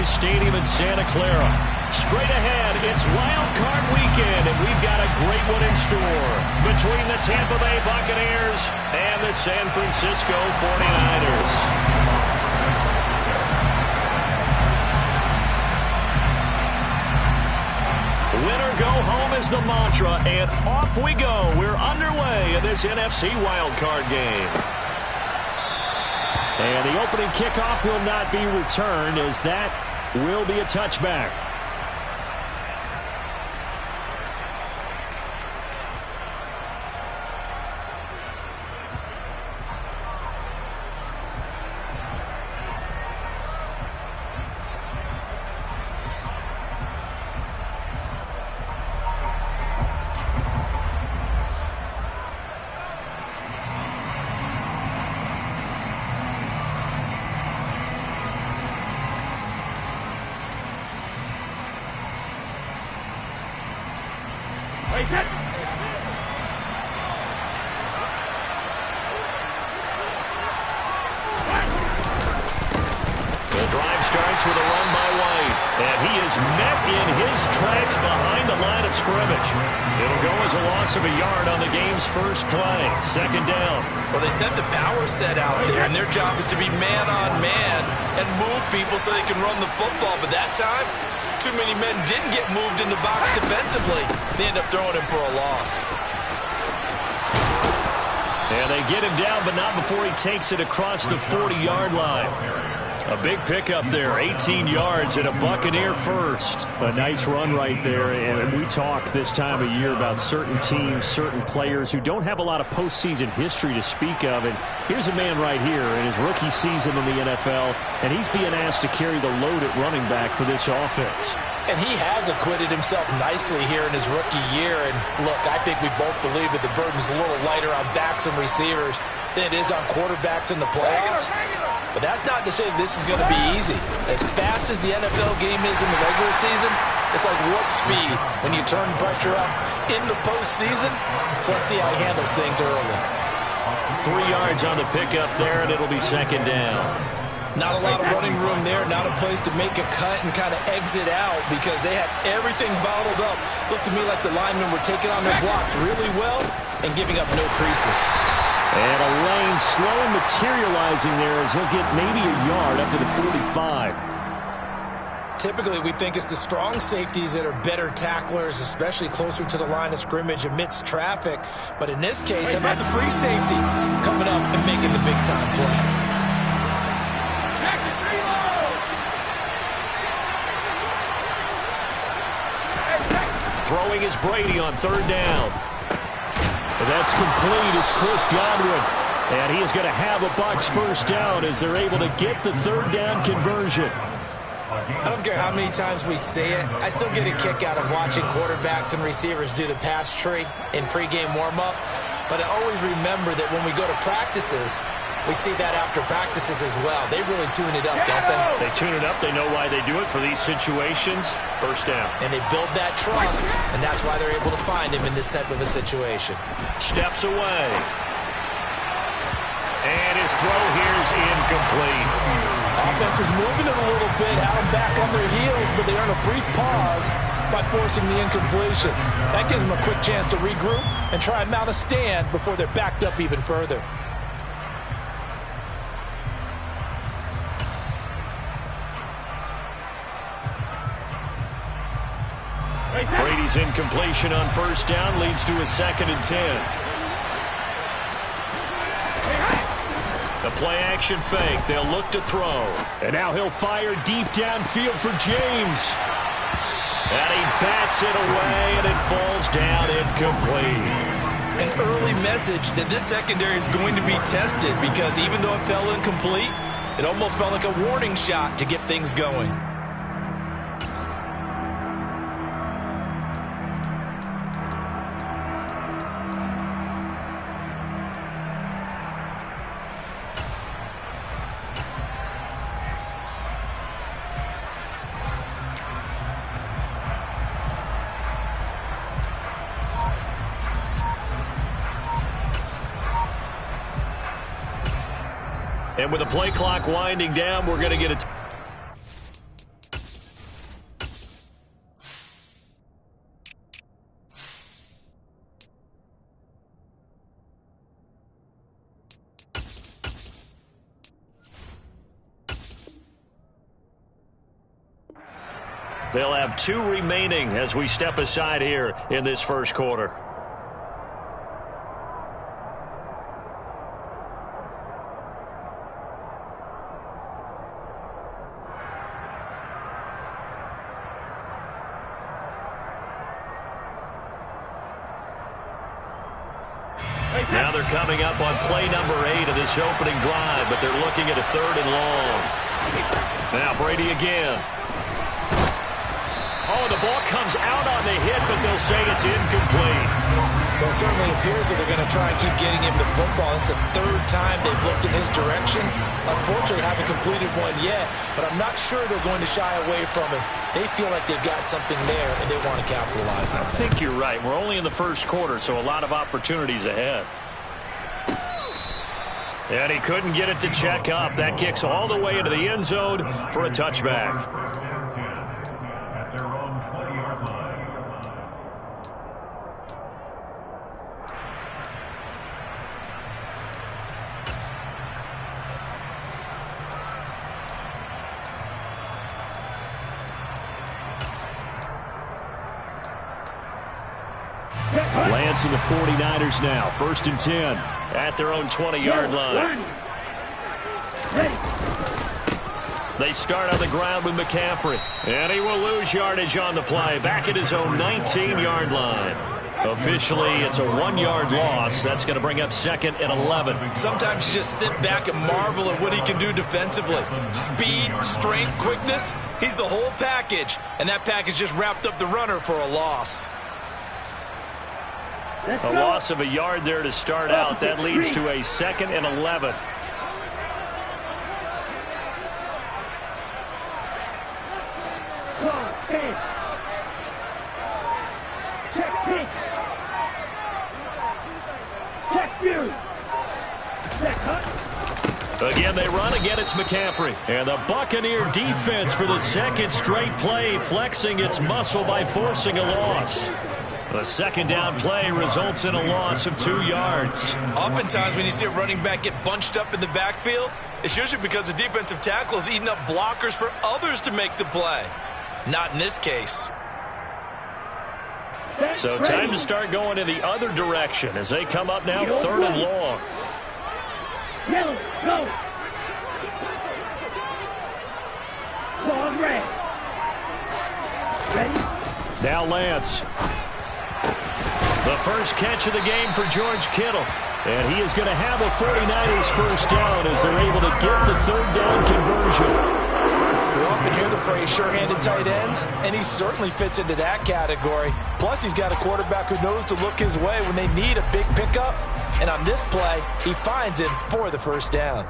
Airways Stadium in Santa Clara. Straight ahead, it's Wild Card Weekend, and we've got a great one in store between the Tampa Bay Buccaneers and the San Francisco 49ers. Winner go home is the mantra, and off we go. We're underway in this NFC wildcard game. And the opening kickoff will not be returned, as that will be a touchback. The drive starts with a run by White, and he is met in his tracks behind the line of scrimmage. It'll go as a loss of a yard on the game's first play. Second down. Well, they sent the power set out there, and their job is to be man-on-man and move people so they can run the football. But that time, too many men didn't get moved in the box defensively. They end up throwing him for a loss. And they get him down, but not before he takes it across the 40-yard line. A big pickup there, 18 yards and a Buccaneer first. A nice run right there, and we talk this time of year about certain teams, certain players who don't have a lot of postseason history to speak of. And here's a man right here in his rookie season in the NFL, and he's being asked to carry the load at running back for this offense. And he has acquitted himself nicely here in his rookie year. And look, I think we both believe that the burden's a little lighter on backs and receivers than it is on quarterbacks in the playoffs. But that's not to say this is going to be easy. As fast as the NFL game is in the regular season, it's like warp speed when you turn pressure up in the postseason. So let's see how he handles things early. 3 yards on the pickup there, and it'll be second down. Not a lot of running room there, not a place to make a cut and kind of exit out because they had everything bottled up. Looked to me like the linemen were taking on their blocks really well and giving up no creases. And a lane slow materializing there as he'll get maybe a yard up to the 45. Typically, we think it's the strong safeties that are better tacklers, especially closer to the line of scrimmage amidst traffic. But in this case, how about the free safety coming up and making the big-time play? Throwing is Brady on third down. That's complete. It's Chris Godwin. And he is going to have a Bucs first down as they're able to get the third down conversion. I don't care how many times we say it, I still get a kick out of watching quarterbacks and receivers do the pass tree in pregame warm-up. But I always remember that when we go to practices, we see that after practices as well. They really tune it up, don't they? They tune it up. They know why they do it for these situations. First down. And they build that trust, and that's why they're able to find him in this type of a situation. Steps away. And his throw here is incomplete. Offense was moving it a little bit, had them back on their heels, but they earn a brief pause by forcing the incompletion. That gives them a quick chance to regroup and try and mount a stand before they're backed up even further. Brady's incompletion on first down leads to a 2nd and 10. The play-action fake. They'll look to throw. And now he'll fire deep downfield for James. And he bats it away, and it falls down incomplete. An early message that this secondary is going to be tested because even though it fell incomplete, it almost felt like a warning shot to get things going. And with the play clock winding down, we're going to get a They'll have 2 remaining as we step aside here in this first quarter. Now they're coming up on play number 8 of this opening drive, but they're looking at a 3rd and long. Now Brady again. Oh, the ball comes out on the hit, but they'll say it's incomplete. Well, it certainly appears that they're going to try and keep getting him the football. It's the 3rd time they've looked in his direction. Unfortunately, haven't completed one yet, but I'm not sure they're going to shy away from it. They feel like they've got something there, and they want to capitalize on it. I think you're right. We're only in the first quarter, so a lot of opportunities ahead. And he couldn't get it to check up. That kicks all the way into the end zone for a touchback. Lance and the 49ers now. 1st and 10 at their own 20-yard line. They start on the ground with McCaffrey. And he will lose yardage on the play. Back at his own 19-yard line. Officially, it's a 1-yard loss. That's going to bring up 2nd and 11. Sometimes you just sit back and marvel at what he can do defensively. Speed, strength, quickness. He's the whole package. And that package just wrapped up the runner for a loss. A loss of a yard there to start out. That leads to a 2nd and 11. Again, they run. Again, it's McCaffrey. And the Buccaneer defense for the 2nd straight play, flexing its muscle by forcing a loss. The 2nd down play results in a loss of 2 yards. Oftentimes when you see a running back get bunched up in the backfield, it's usually because the defensive tackle is eating up blockers for others to make the play. Not in this case. So time to start going in the other direction as they come up now 3rd and long. Go. Ball red. Ready? Now Lance. The first catch of the game for George Kittle. And he is going to have the 49ers first down as they're able to get the 3rd down conversion. We often hear the phrase sure-handed tight ends, and he certainly fits into that category. Plus, he's got a quarterback who knows to look his way when they need a big pickup. And on this play, he finds him for the first down.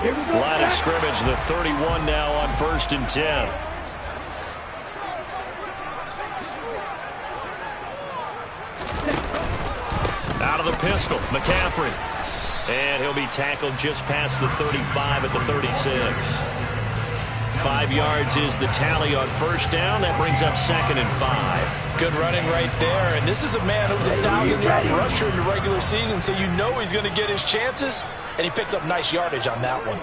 Line of scrimmage, the 31 now on 1st and 10. Out of the pistol, McCaffrey. And he'll be tackled just past the 35 at the 36. 5 yards is the tally on first down. That brings up 2nd and 5. Good running right there. And this is a man who's a 1,000-yard rusher in the regular season, so you know he's going to get his chances. And he picks up nice yardage on that one.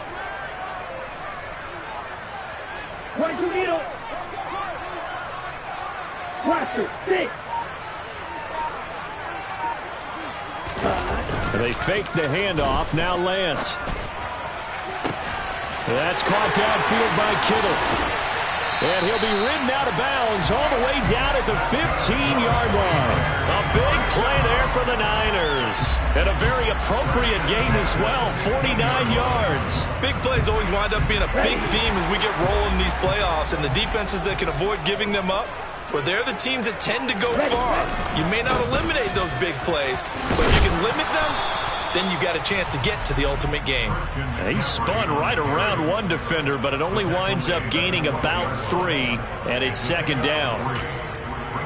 22 needle. Roster 6. They fake the handoff. Now Lance. That's caught downfield by Kittle. And he'll be ridden out of bounds all the way down at the 15-yard line. A big play there for the Niners. And a very appropriate gain as well, 49 yards. Big plays always wind up being a big theme as we get rolling in these playoffs. And the defenses that can avoid giving them up, well, they're the teams that tend to go far. You may not eliminate those big plays, but if you can limit them, then you got a chance to get to the ultimate game. He spun right around one defender, but it only winds up gaining about 3, and it's 2nd down.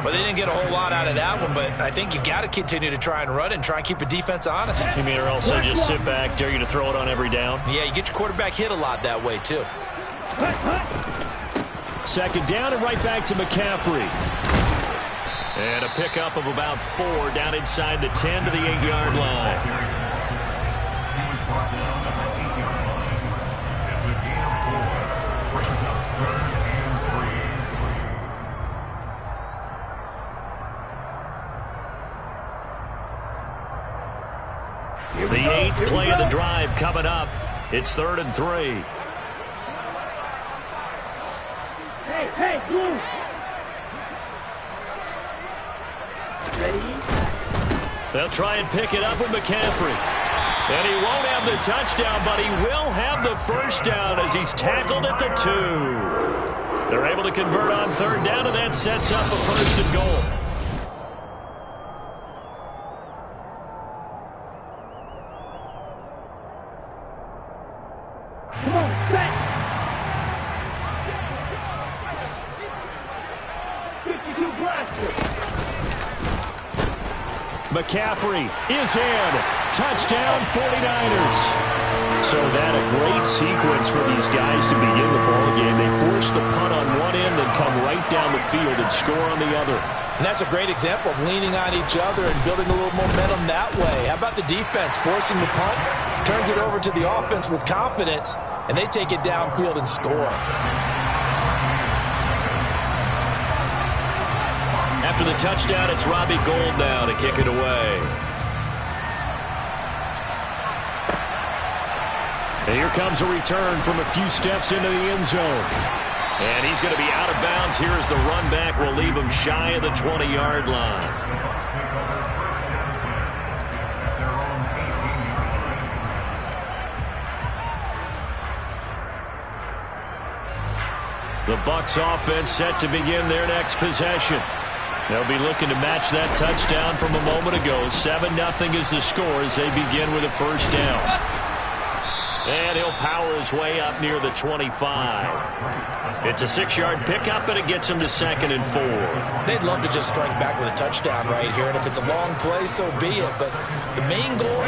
Well, they didn't get a whole lot out of that one, but I think you got to continue to try and run and try and keep the defense honest. You mean or also just sit back, dare you to throw it on every down? Yeah, you get your quarterback hit a lot that way, too. 2nd down and right back to McCaffrey. And a pickup of about 4 down inside the 10 to the 8-yard line. coming up. It's 3rd and 3. Hey, blue. Ready? They'll try and pick it up with McCaffrey. And he won't have the touchdown, but he will have the first down as he's tackled at the 2. They're able to convert on 3rd down, and that sets up a 1st and goal. Come on, set. 52 blaster. McCaffrey is in. Touchdown, 49ers. So that a great sequence for these guys to begin the ball game. They force the punt on one end, then come right down the field and score on the other. And that's a great example of leaning on each other and building a little momentum that way. How about the defense forcing the punt? Turns it over to the offense with confidence, and they take it downfield and score. After the touchdown, it's Robbie Gould now to kick it away. And here comes a return from a few steps into the end zone. And he's going to be out of bounds here as the run back will leave him shy of the 20-yard line. The Bucs offense set to begin their next possession. They'll be looking to match that touchdown from a moment ago. 7-0 is the score as they begin with a first down. And he'll power his way up near the 25. It's a 6-yard pickup, and it gets him to 2nd and 4. They'd love to just strike back with a touchdown right here, and if it's a long play, so be it. But the main goal,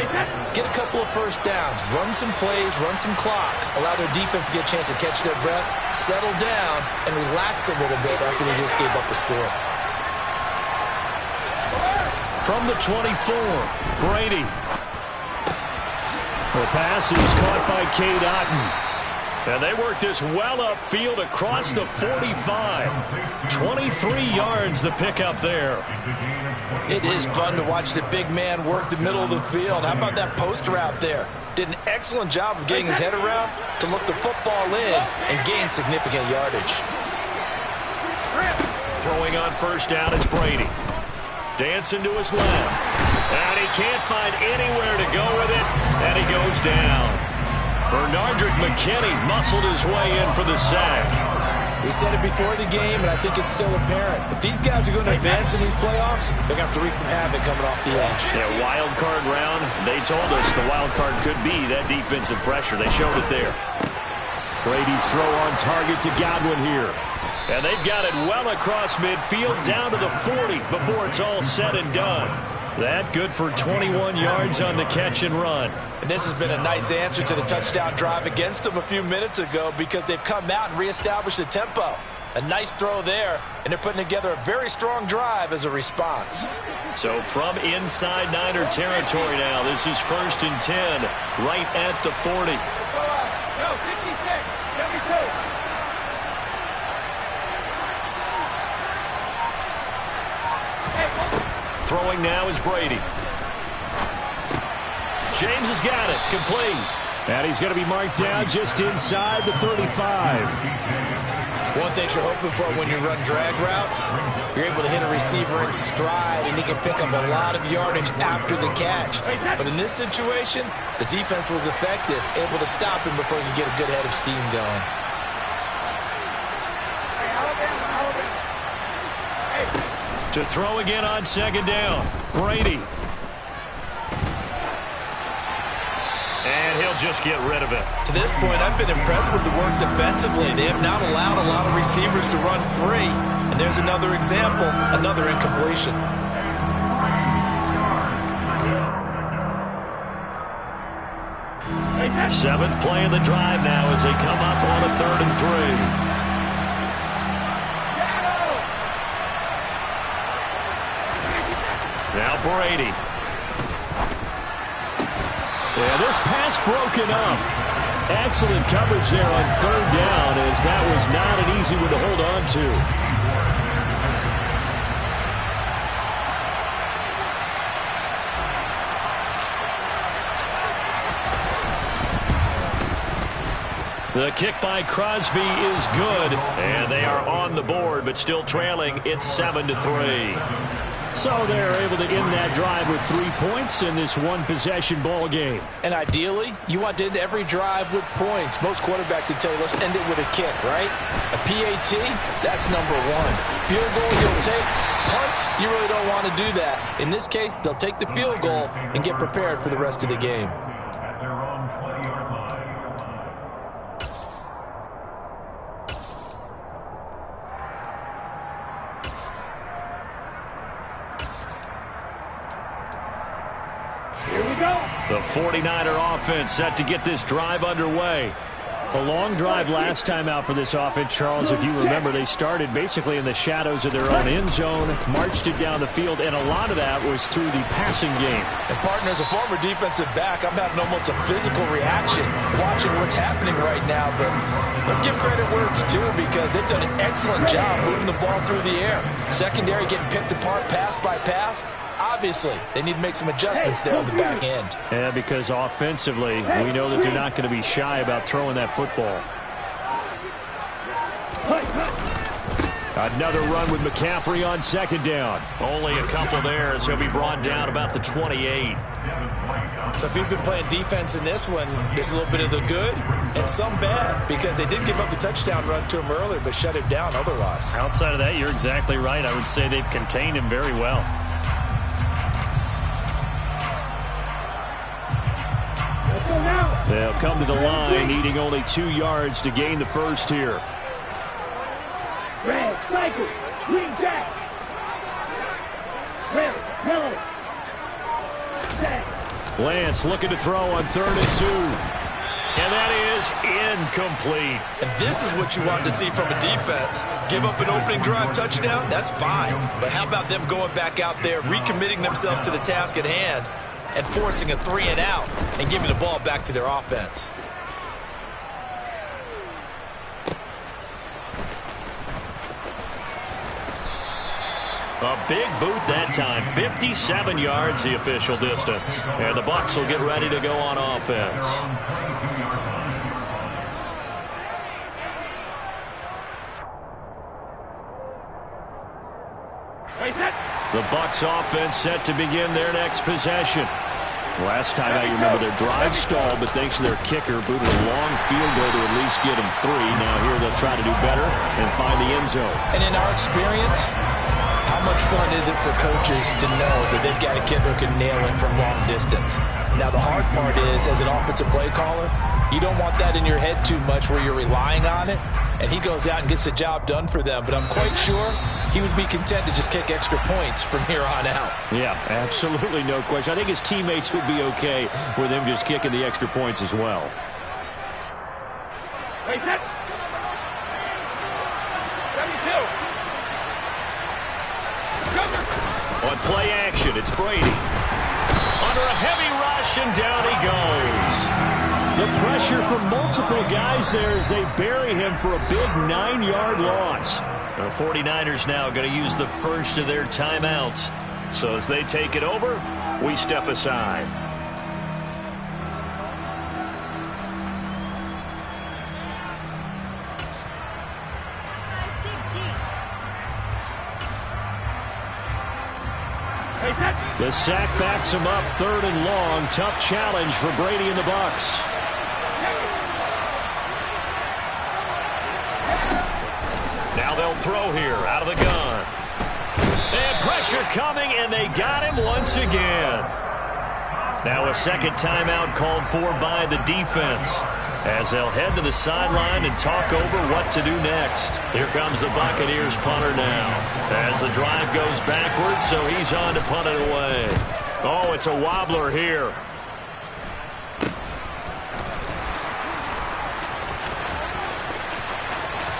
get a couple of first downs, run some plays, run some clock, allow their defense to get a chance to catch their breath, settle down, and relax a little bit after they just gave up the score. From the 24, Brady. The pass is caught by Cade Otton. And they work this well upfield across the 45. 23 yards the pickup there. It is fun to watch the big man work the middle of the field. How about that poster out there? Did an excellent job of getting his head around to look the football in and gain significant yardage. Throwing on first down is Brady. Dancing to his left. And he can't find anywhere to go with it, and he goes down. Bernardrick McKinney muscled his way in for the sack. We said it before the game, and I think it's still apparent. If these guys are going to advance in these playoffs, they're going to have to wreak some havoc coming off the edge. Yeah, wild card round. They told us the wild card could be that defensive pressure. They showed it there. Brady's throw on target to Godwin here. And they've got it well across midfield down to the 40 before it's all said and done. That good for 21 yards on the catch and run. And this has been a nice answer to the touchdown drive against them a few minutes ago because they've come out and reestablished the tempo. A nice throw there, and they're putting together a very strong drive as a response. So from inside Niner territory now, this is 1st and 10, right at the 40. Go, 56, 72. Throwing now is Brady. James has got it. Complete. And he's going to be marked down just inside the 35. One thing you're hoping for when you run drag routes, you're able to hit a receiver in stride, and he can pick up a lot of yardage after the catch. But in this situation, the defense was effective, able to stop him before he could get a good head of steam going. To throw again on 2nd down. Brady. And he'll just get rid of it. To this point, I've been impressed with the work defensively. They have not allowed a lot of receivers to run free. And there's another example, another incompletion. Seventh play of the drive now as they come up on a 3rd and 3. Now Brady. Yeah, this pass broken up. Excellent coverage there on 3rd down as that was not an easy one to hold on to. The kick by Crosby is good, and they are on the board, but still trailing. It's 7-3. So they're able to end that drive with 3 points in this one-possession ball game. And ideally, you want to end every drive with points. Most quarterbacks would tell you, let's end it with a kick, right? A PAT, that's number one. Field goal, you'll take. Punts, you really don't want to do that. In this case, they'll take the field goal and get prepared for the rest of the game. Here we go. The 49er offense set to get this drive underway. A long drive last time out for this offense, Charles. If you remember, they started basically in the shadows of their own end zone, marched it down the field, and a lot of that was through the passing game. And, partner, as a former defensive back, I'm having almost a physical reaction watching what's happening right now. But let's give credit where it's due because they've done an excellent job moving the ball through the air. Secondary getting picked apart pass by pass. Obviously, they need to make some adjustments there on the back end. Yeah, because offensively, we know that they're not going to be shy about throwing that football. Another run with McCaffrey on second down. Only a couple there, as he'll be brought down about the 28. So if you've been playing defense in this one, there's a little bit of the good and some bad because they did give up the touchdown run to him earlier but shut him down otherwise. Outside of that, you're exactly right. I would say they've contained him very well. They'll come to the line, needing only 2 yards to gain the first here. Red, cycle, green jack. Red, yellow. Lance looking to throw on 3rd and 2. And that is incomplete. And this is what you want to see from a defense. Give up an opening drive touchdown, that's fine. But how about them going back out there, recommitting themselves to the task at hand, and forcing a 3 and out and giving the ball back to their offense. A big boot that time. 57 yards the official distance. And the Bucs will get ready to go on offense. The Bucs offense set to begin their next possession. Last time out, you remember their drive stalled, but thanks to their kicker, booted a long field goal to at least get them 3. Now here they'll try to do better and find the end zone. And in our experience, how much fun is it for coaches to know that they've got a kid who can nail it from long distance? Now the hard part is, as an offensive play caller, you don't want that in your head too much where you're relying on it, and he goes out and gets the job done for them. But I'm quite sure he would be content to just kick extra points from here on out. Yeah, absolutely no question. I think his teammates would be okay with him just kicking the extra points as well. Wait, that. 72. On play action, it's Brady. Under a heavy rush, and down he goes. The pressure from multiple guys there as they bury him for a big 9-yard loss. The 49ers now going to use the first of their timeouts. So as they take it over, we step aside. The sack backs him up, 3rd and long. Tough challenge for Brady and the Bucs. Now they'll throw here out of the gun. And pressure coming, and they got him once again. Now a second timeout called for by the defense as they'll head to the sideline and talk over what to do next. Here comes the Buccaneers punter now as the drive goes backwards, so he's on to punt it away. Oh, it's a wobbler here.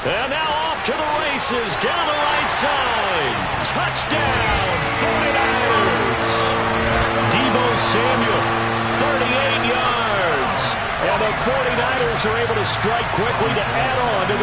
And now off to the races, down the right side. Touchdown, 49ers. Deebo Samuel, 38 yards. And the 49ers are able to strike quickly to add on to